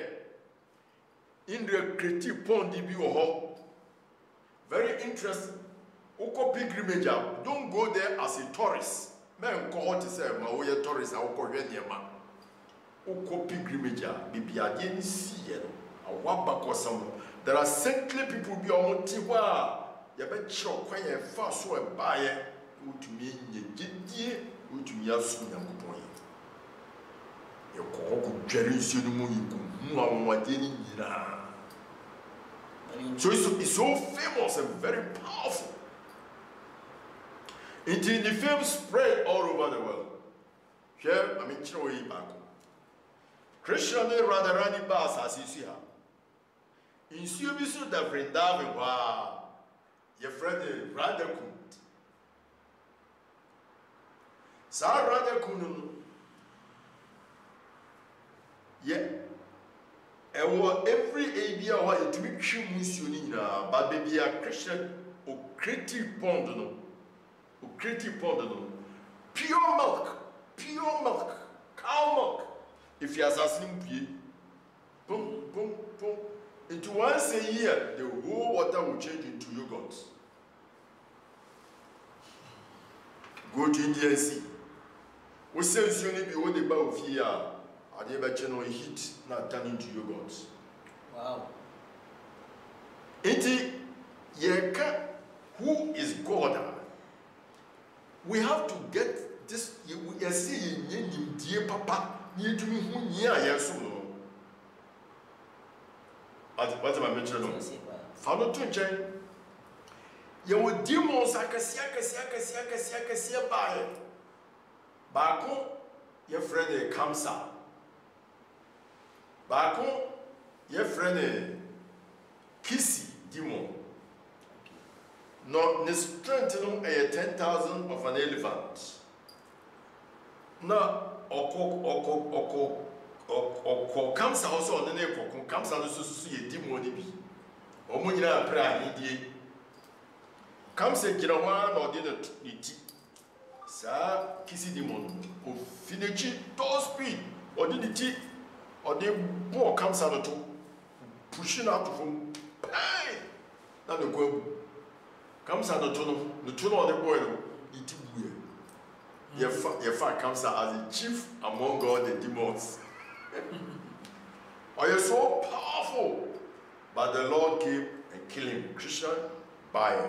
Indra creative pond di bi ho. Very interesting. Oko pilgrimage, don't go there as a tourist. Men ko to say ma wo ye tourist a wo ko hwe niema wo pilgrimage a bibia de nsi ye no awaba ko sam there are saintly people bi o ti ho a ye be kire kwan ye fa so e ba ye utumi nye gidie utumi asu nyankopon ye ko ko dware nsi no mu yiku mu awode ni nyina so it's so famous and very powerful. Until the fame spread all over the world. Here, I mean, Chinoy back. Christian Radharani Bas as you see her. In Subisu da Vrindavan, wow, your friend Radhakund. Sir Radhakund, yeah, and what every idea what it makes you Musunina, but baby a Christian or creative pond. Creative powder, pure milk, cow milk. If you are asleep, boom, boom, boom. Into once a year, the whole water will change into yogurt. Go to India and see. We say it's only what the bow of here. Are they ever generally heat not turn into yogurt? Wow. Iti yeka, who is God? We have to get this. We see dear papa need to be who near yes. What am I mentioning? Follow to change. You would demons by back home. Your friend comes up. Back home, your friend Kissy demon. No, the strength no 10,000 of an elephant. No, or comes also on the neighbor, comes out to see a demon. Omunina prayer, comes a Girawan or dinner eat. Sir, kissy demon, or finish door speed, or did it, or the boy comes out to pushing out from hey, not the go. Comes out the tunnel of the boy, it will. Your father comes out as a chief among all the demons. Are you so powerful? But the Lord came and killed him, Christian, by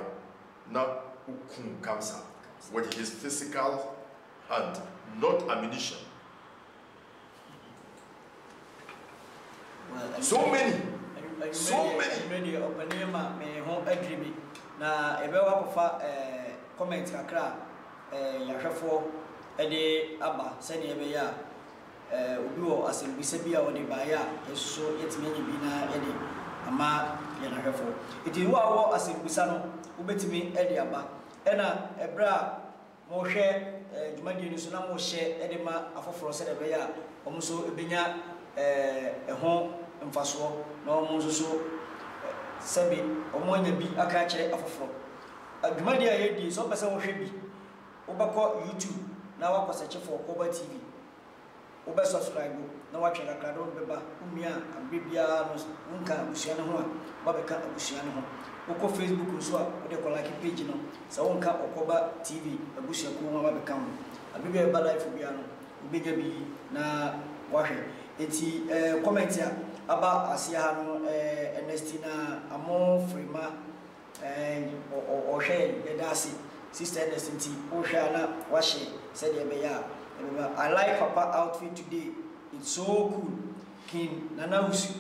not Ukum comes out with his physical hand, not ammunition. Well, so many. Na ebewa kofa comment kakra yahwefo ede aba sene ebe ya obi wo asembisa bia wo de baaya eso yetime nyi bi na ede ama ye na hwefo iti wo awo asembisa no ubetimi ede aba ena ebra mo hwe dwumadie ni so na mo hye ede ma afoforo sene ebe ya omso ebenya eho mfaso na omso so Sabi, omonya bi aka kire afoforo. Adwumadi ayedi so pese wo hwe bi. Wo bako YouTube na wa kwaseche for Koba TV. Wo be subscribe na watwe kakra do beba umia abibia no nka abusua ne ho a babeka abusua ne ho woko Facebook nso a wode ko like page no sa wonka Okoba TV abusua ko ho babeka ho abibia ba live bia no ubenya bi na wahwe eti comment ya aba asia ha no Ernestina Amo Frima o hwe yedasi sister Ernestina o hwe na wahwe said be ya I like Papa outfit today. It's so cool. King Nana Usu.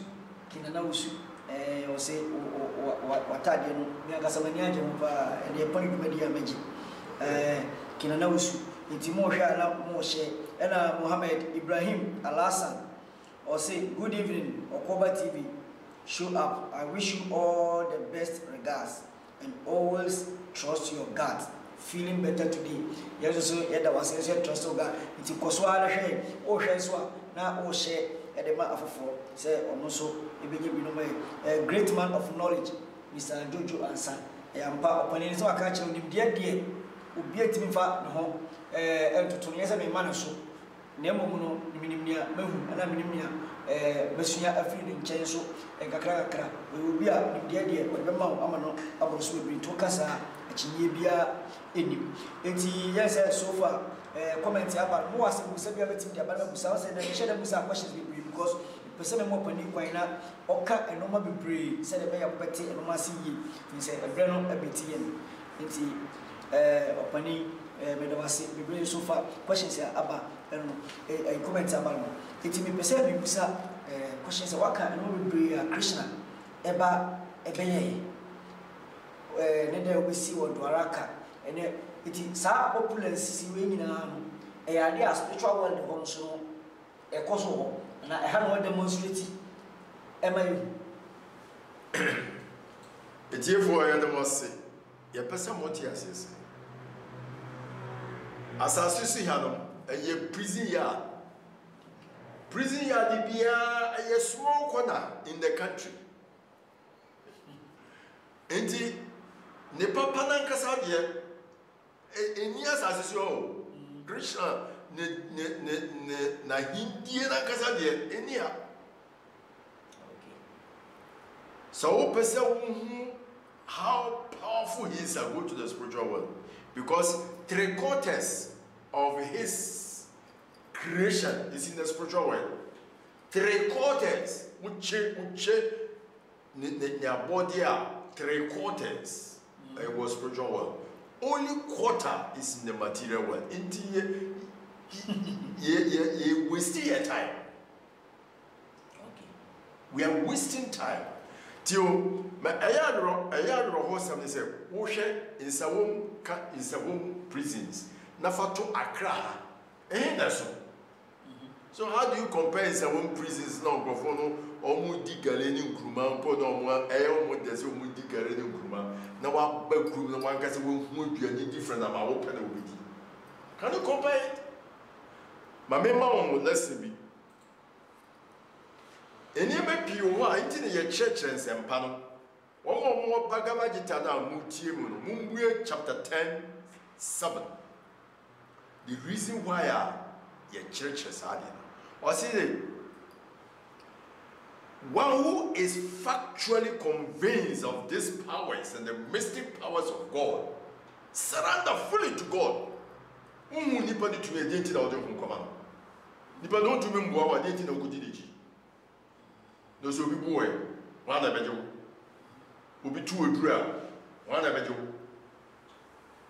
O say watadi no. Me akasama ni aje mpa e poni media meji. King Nana Usu. Iti mo hwa na mo hye. Ena Muhammad Ibrahim Alasan. O say good evening Okoba TV. Show up. I wish you all the best regards and always trust your gut. Feeling better today. Yes, so yada was trust of God. It's Koswala Shay, O Shenswa, now O Shay, Edema Afro, say Onoso, a great man of knowledge, Mr. Jojo Ansa. I am part of Panini, so I catch him, dear, who be a team fat, no, to yes, I may manage. Nemono, Minimia, Mehu, and Aminimia, Messia, a feeling change, and Kakra, we will be a dear, but the mount Amano, Abos will be to Casa, a Chinibia. Enti yes so far comment about more as we say be able to about Musa and share them questions because person more pani kwina oka enoma bebre say the be abeti enoma see yi say ebre no abeti yen enti opani me do wase bebre so far questions about eno comment about no enti me person be busa questions waka enoma bebre Krishna eba ebeye ne dey we see wo Dwaraka and it is opulence see we nyina no e ade a spiritual world ho so e koso ho na e ha no demonstrate e ma you etiefo ya demonstrate ya pesa moti asese asase si ha no e prison ya di bia e small corner in the country enti ne papa nan kasa de Enias asesio Krishna na Hindi na kasa de enia. So person how powerful he is go to the spiritual world because 3/4 of his creation is in the spiritual world. 3/4 uche ne body 3/4 was spiritual world. Only 1/4 is in the material world. Ye wasting your time. Okay. We are wasting time. Tio, my ayadro ho some say, wo hwe in some prisons. Na fato Accra. That's so. So how do you compare in some prisons now go for no omu di galeni nkruma mpo no omu omu dese omu di galeni nkruma na wa ba krum na wan kase wo hu aduane different na ma wo pene wo bidi. Can you compare it? Ma me ma on lesson bi. Eni be pi wo a nti ne ye church ensempa no. Wo mo Bhagavad Gita na mu tie mu no. Mumbue chapter 10:7. The reason why your churches are there. Or see, one who is factually convinced of these powers and the mystic powers of God, surrender fully to God. Nipa ni tumi agenti na ode hunkoma. Nipa no tumi mboa wa agenti na okudidiji. No so bi boy, wan na beje wo. Obi tu odura, wan na beje wo.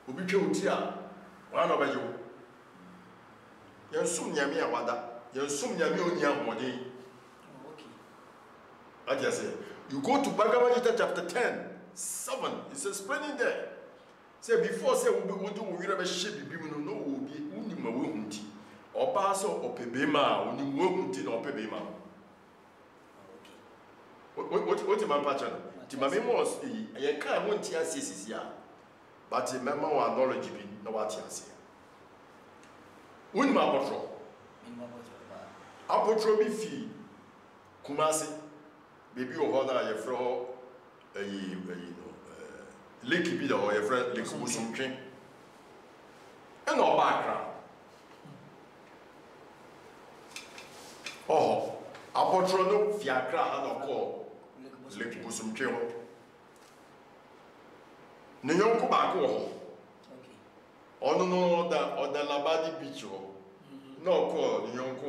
Obi twa otia, wan na beje wo. Yensum nyame awada. Yensum nyame oni ahode. Okay. I just say, you go to Bhagavad Gita chapter 10:7. It's explaining there. Say before say we do we never shape bibi no obi unima we hunti. Oba so opebema oni we hunti na opebema. Okay. What man pacha no? Ti mame mo ye kan mo nti asisi a. But remember our knowledge bi na what ase. Unima apotro. Apotro bi fi Kumasi. Baby o ho na ye fro Lake bi da o ye fro Lake Busumtwe. E no Accra. Oh, Apotrono, Fiacra, and Oko, Lake Busumkio. Nyonko Bako. No, the Labadi Beach. No, call Nyonko.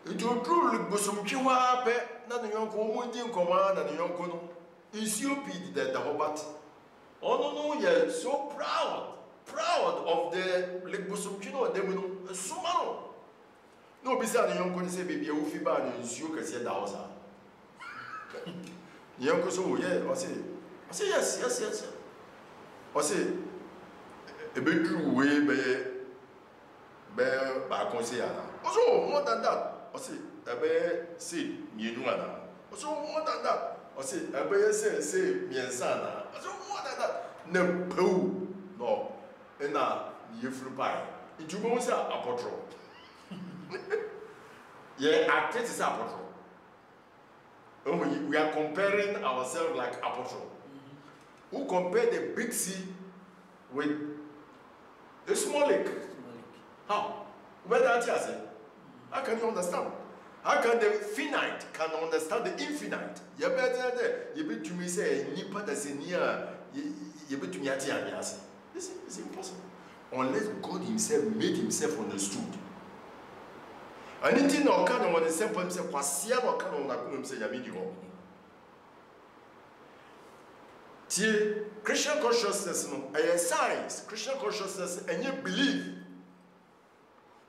It will truly Busumkiwa, not the Yonko, Mundin command and the Yonko. Is you pity that the Hobart? Oh, no, you're so proud of the Lake Busumkino, they will Sumano. No, besides the Yonko, say, baby, you feel bad, and you can say, Dawsa. Yonko, so, yeah, I say, yes. I say, a bit true way by Consiana. Also, more than that, I say, a bear say, Yeduana. Also, more than that, I say, a bear say, Miansana. Also, more than that, no, poo, no, and now, you flew by. It was a potro. Yeah, acted is a potro. We are comparing ourselves like a potro. Who compare the big sea with a small lake? How? Where that is it? How can you understand? How can the finite can understand the infinite? You better there. You bet to me say you put us in here. You bet to me at Yaniasi. This is impossible unless God Himself made Himself understood. And anything no can on the same point say kwasia no can on na say Yamidi ho. Christian consciousness, a science, Christian consciousness, and you believe.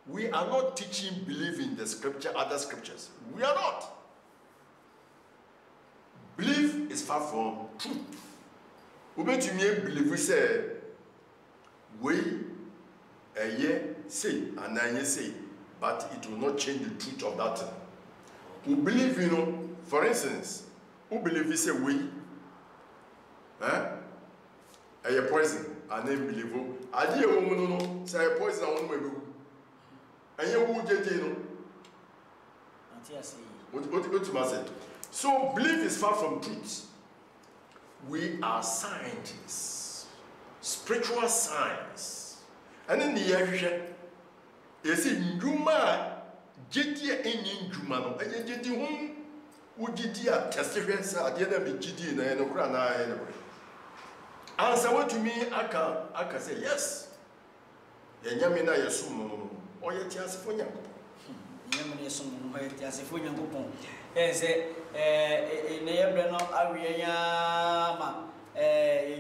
We are not teaching belief in the scripture, other scriptures. We are not. Belief is far from truth. We believe we say, we say, and I say, but it will not change the truth of that. We believe, for instance, we believe we say we. A poison, and then believe. I did a woman say a poison, I want to and you would get what so belief is far from truth. We are scientists, spiritual science, and in the area, you see, Juma, Jitia in Jumano, and you did whom would Jitia testify at the end of the GD and Ukraine. Answer what to me, I can say yes. Yamina Yasum, or yet yes for Yanko. Yamina yes for Yanko. Yes, in the Ebrano Ariama,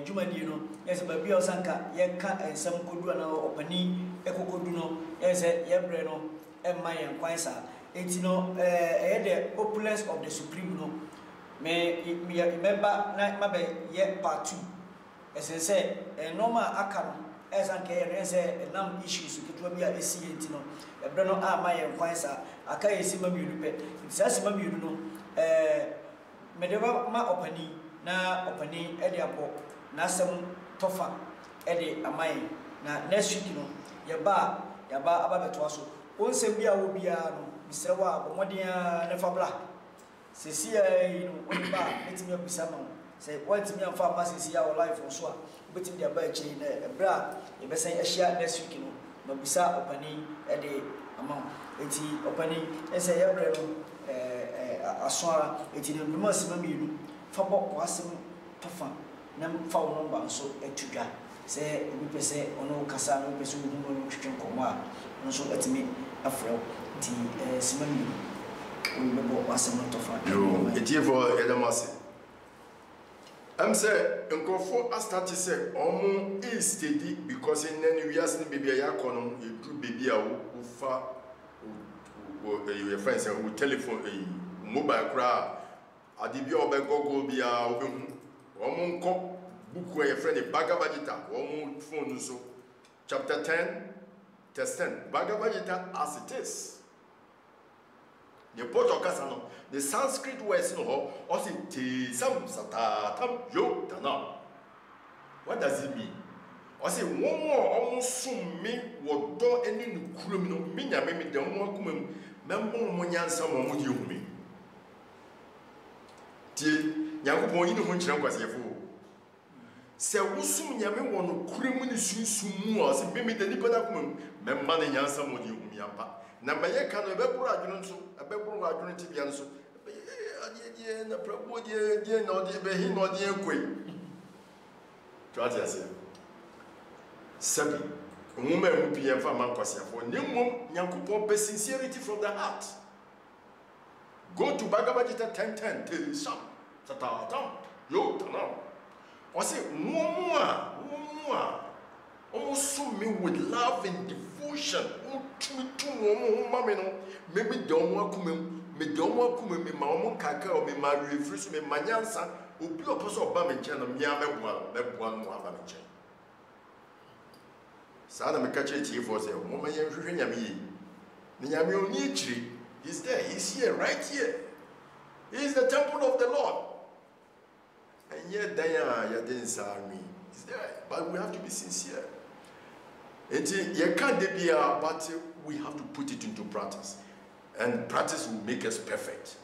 Jumadino, yes, but Bio Sanka, Yanka, and some Kuduano, Opani, Eco Kuduno, yes, Yebrano, and my Quaisa. It's the opulence of the Supreme. May remember, night, maybe yet part 2. As I say, a normal account, as I can say, a number issues to be a CNT. A Breno are my Quaisa, a Kay Simamu, it's as Mamu, Medeva ma opani, na opani, Ediapo, Nasam Tofa, Eddie Amai, na next week, Yaba Ababatwaso. Once a beer will be a Mr. Modia Nefabla. Cecilia, it's me up with someone. Say, what's me and pharmacy see our life or so, but in their bird chain, a bra, you may say a share next week, but beside opening a day among 80 opening, and say, a swara, 18 the most mammy, for what was some tough, none found number, so a tuga. Say, we say, on no Cassano, pursue whom Christian Coma, and so let me a friend, the Simon. We remember was some tough. You, it's here for Edamasi. I'm saying, Uncle for us start to say, almost is steady because in any we ask baby a yakono, you do baby a ufa, your friends who telephone a mobile crowd, a debut by Gogo be a woman book where your friend a Bhagavad Gita, one phone so chapter 10, test 10, Bhagavad Gita as it is. The Portuguese, the Sanskrit words, no, or say, some satatam yo tana. What does it mean? Or say, one more almost soon me, what do any criminal mean? I made the one member Munyan some would you me. Tea, young boy, you know, was a fool. se wusum nyame wɔ no kuremu ne sunsum mu a se meme da nipa na kuma memma ne nyansa mo de hum yampa na mɛyɛ ka no ɛbɛboro adwene nso ɛbɛboro adwene tibia nso adeɛ na prabo deɛ na ɔde bɛhi na ɔde akoi twati ase sabi nwoma mu pia fa man kwasiafo ne mmom nyankopɔn pɛ sincerity from the heart. Go to Bhagavad Gita 10:10 till some satatam yo tanam. I say mwah also me with love and devotion. Maybe don't want me my kaka or me my refresh me manyansa obi oposo ba me nche no mia mebua no aba me nche. Sada me ka chechi for say mo mayen hwehwe nyame yi. Ni nyame oni chiri. He's there, he's here, right here. He is the temple of the Lord. And yet, he's there. But we have to be sincere. You can't be but we have to put it into practice. And practice will make us perfect.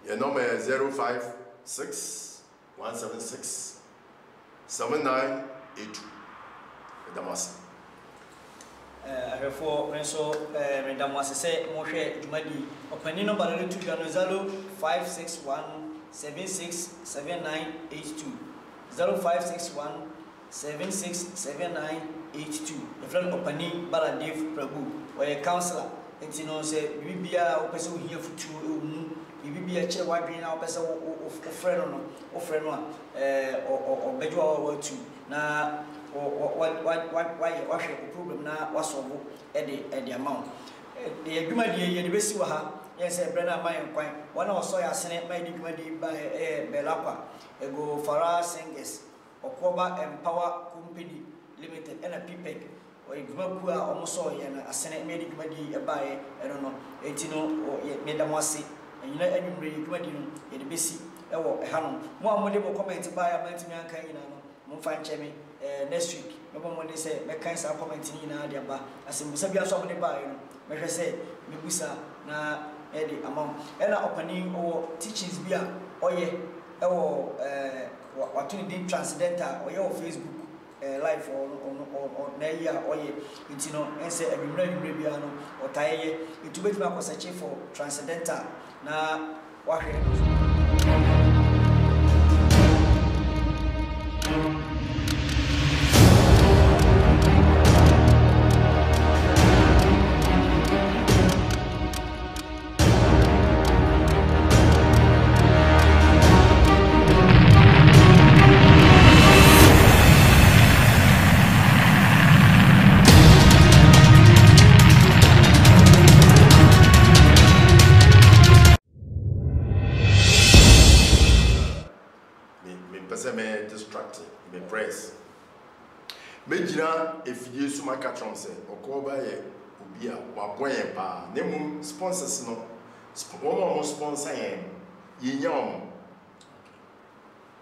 Your number is 056 176 7982. Damas. Therefore, when so Madam was say, Moshe Jumadi, Openino Baladu to Ganozalo 561 767982 0561 767982. The friend Opani Baladev Prabhu, or a counselor, and you know, say, Bibia, or person here for two, Bibia chair white being our person of friend or friend one, or Bedua or two. Now, why wash a problem now was over at the amount. The agreement the best you have, yes, a brother my inquiry. One of Soya Senate made it by Belapa, a go Farah Singers, or Koba and Power Company Limited, and a PPEC, or a group who are almost so and a Senate made it by, I don't know, 18 or Medamasi, and you know, any really in the BC, or Hanon. One more comment by a Mantian in Mufan Chemi. Next week, nobody say, my kinds are commenting in Adiaba. As in Musabia, somebody by you, say, Migusa, na Eddie among Ella opening or teachings beer, or ye, or what you did transcendental, or your Facebook live or Naya, or ye, it's you know, and say, I'm ready, or Taye, it will be my search for transcendental. Now, what if you suma catron say okoba ye obia waboyen pa nemu sponsors no one sponsor yen yam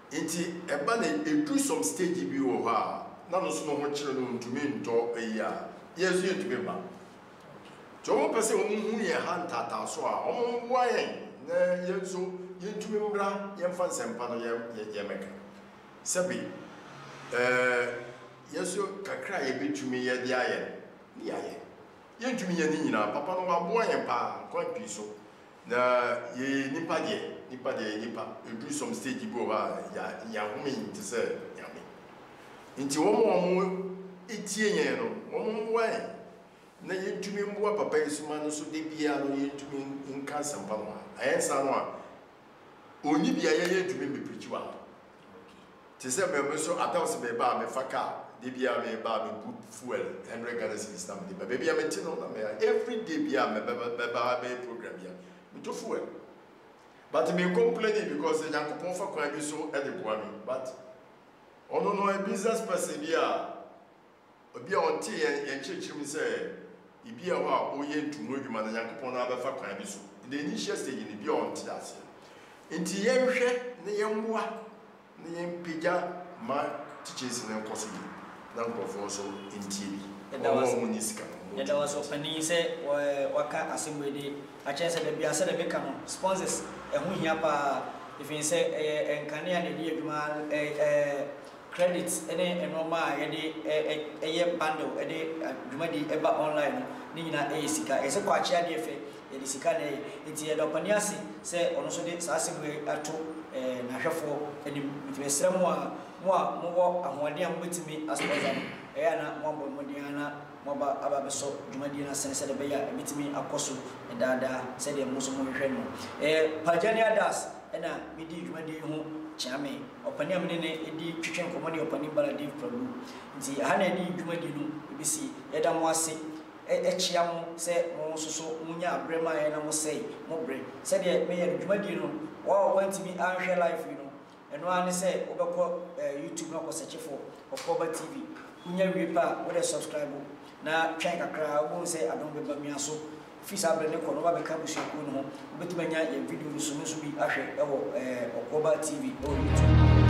enti eba na edu some stage bi wo ha na no so no ho kire no ntumi nto eya yesu yentumi ba to mo pese wo hu ye ha ntata so a o mo yen na yesu yentumi mbra yemfa nsempa no ye meka sabi Yesu kakra ye betumi ye de aye ni aye yentumi ye ni nyina papa no waboa ye pa kwa piso na ye nipa edu some stage bo ba ya humi nti se nyame nti wo mo etie ye no wo mo wa na yentumi mboa papa yesu ma no so de bia no yentumi nka sampa no ayensa no a oni bia ye yentumi be preach wa ti se me so atawse be ba me faka Dibia me ba me put fuel 100 Ghana cedis stamp de baby am tino na me every day bia me be program here me to fuel but me complaining because the Yankopon fa kwa bi so e de boa me but ono no a business person bia obi a onti ye nchechim say ibia ho a oye ntumo adwuma na Yankopon na ba fa kwa bi so the initial stage ni bia onti ase enti ye hwe ne ye mboa ne ye mpija ma teachers na nkoso bi so in TV. There was opening say waka assembly. I chance the be said the become sponsors and who here if you say and can the credits ene enoma yede eye bundle ede dwumadi eba online ni nyina sika ese kwachi ade efe yede sika na enti yede opani ase se ono so de saase we ato na hwefo eni mitwesere mo a mo ahoade am betimi aspoza na mo bo modiana mo ba ababeso dwumadi na sense de beya betimi akoso dada se de mo so mo hwehwe no pajani adas ena midi dwumadi ho chame opani amene ne edi twetwen komoni opani baladi problem nti ha na edi dwumadi no ebisi yeda mo ase echia mo se mo soso munya abrema ye na mo sei mo bre se de me ye dwumadi no wa want me anhwe life you know eno ane se obekọ YouTube na ko search for Okoba TV munya wi pa wo de subscribe na twen kakra wo se adon be ba mi aso fisa bre ne ko no ba be ka busu ko no obetuma nya ye video ni so bi ahwe ewo Okoba TV o YouTube